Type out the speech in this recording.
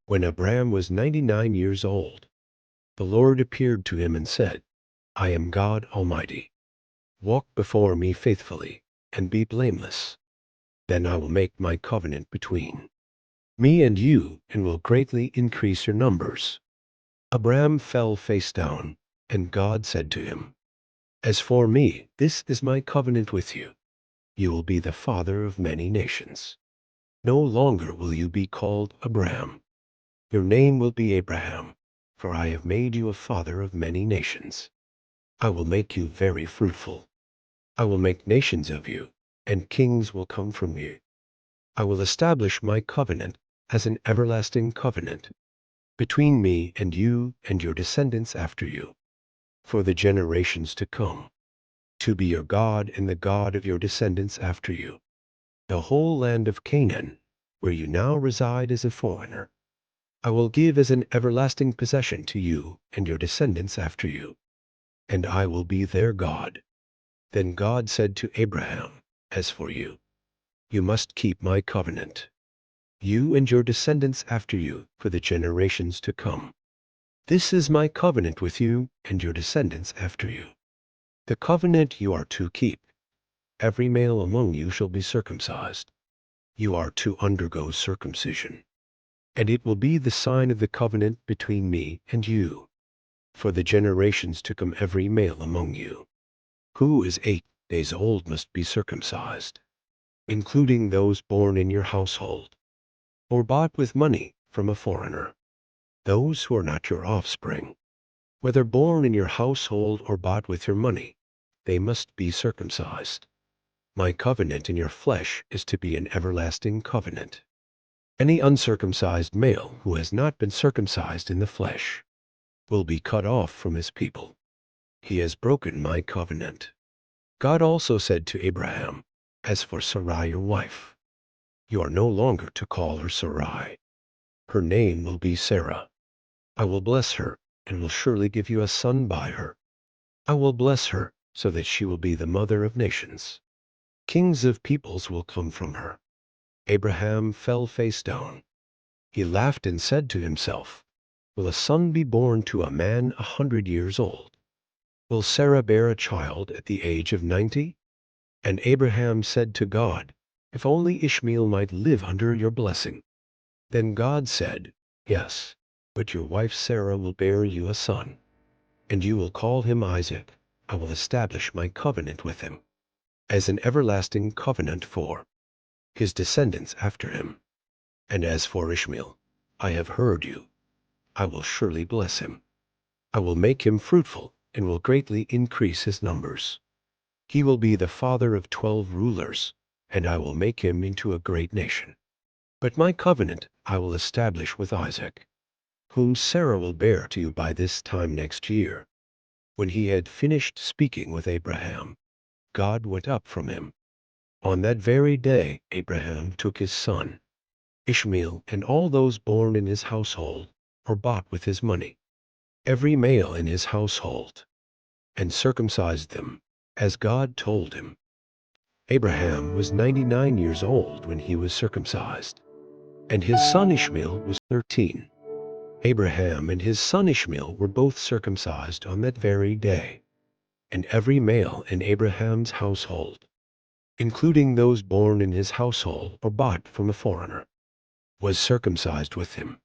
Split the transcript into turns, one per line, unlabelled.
When Abraham was 99 years old, the Lord appeared to him and said, I am God Almighty. Walk before me faithfully and be blameless. Then I will make my covenant between me and you and will greatly increase your numbers. Abraham fell face down, and God said to him, As for me, this is my covenant with you. You will be the father of many nations. No longer will you be called Abraham. Your name will be Abraham, for I have made you a father of many nations. I will make you very fruitful. I will make nations of you, and kings will come from you. I will establish my covenant as an everlasting covenant between me and you and your descendants after you, for the generations to come, to be your God and the God of your descendants after you. The whole land of Canaan, where you now reside as a foreigner, I will give as an everlasting possession to you and your descendants after you, and I will be their God. Then God said to Abraham, As for you, you must keep my covenant, you and your descendants after you for the generations to come. This is my covenant with you and your descendants after you. The covenant you are to keep. Every male among you shall be circumcised. You are to undergo circumcision. And it will be the sign of the covenant between me and you. For the generations to come every male among you, who is 8 days old must be circumcised, including those born in your household, or bought with money from a foreigner. Those who are not your offspring, whether born in your household or bought with your money, they must be circumcised. My covenant in your flesh is to be an everlasting covenant. Any uncircumcised male who has not been circumcised in the flesh will be cut off from his people. He has broken my covenant. God also said to Abraham, As for Sarai your wife, you are no longer to call her Sarai. Her name will be Sarah. I will bless her, and will surely give you a son by her. I will bless her, so that she will be the mother of nations. Kings of peoples will come from her. Abraham fell face down. He laughed and said to himself, Will a son be born to a man 100 years old? Will Sarah bear a child at the age of 90? And Abraham said to God, If only Ishmael might live under your blessing. Then God said, Yes, but your wife Sarah will bear you a son, and you will call him Isaac. I will establish my covenant with him as an everlasting covenant for his descendants after him. And as for Ishmael, I have heard you. I will surely bless him. I will make him fruitful and will greatly increase his numbers. He will be the father of 12 rulers, and I will make him into a great nation. But my covenant I will establish with Isaac, whom Sarah will bear to you by this time next year. When he had finished speaking with Abraham, God went up from him. On that very day Abraham took his son, Ishmael, and all those born in his household, or bought with his money, every male in his household, and circumcised them, as God told him. Abraham was 99 years old when he was circumcised, and his son Ishmael was 13. Abraham and his son Ishmael were both circumcised on that very day, and every male in Abraham's household, including those born in his household or bought from a foreigner, was circumcised with him.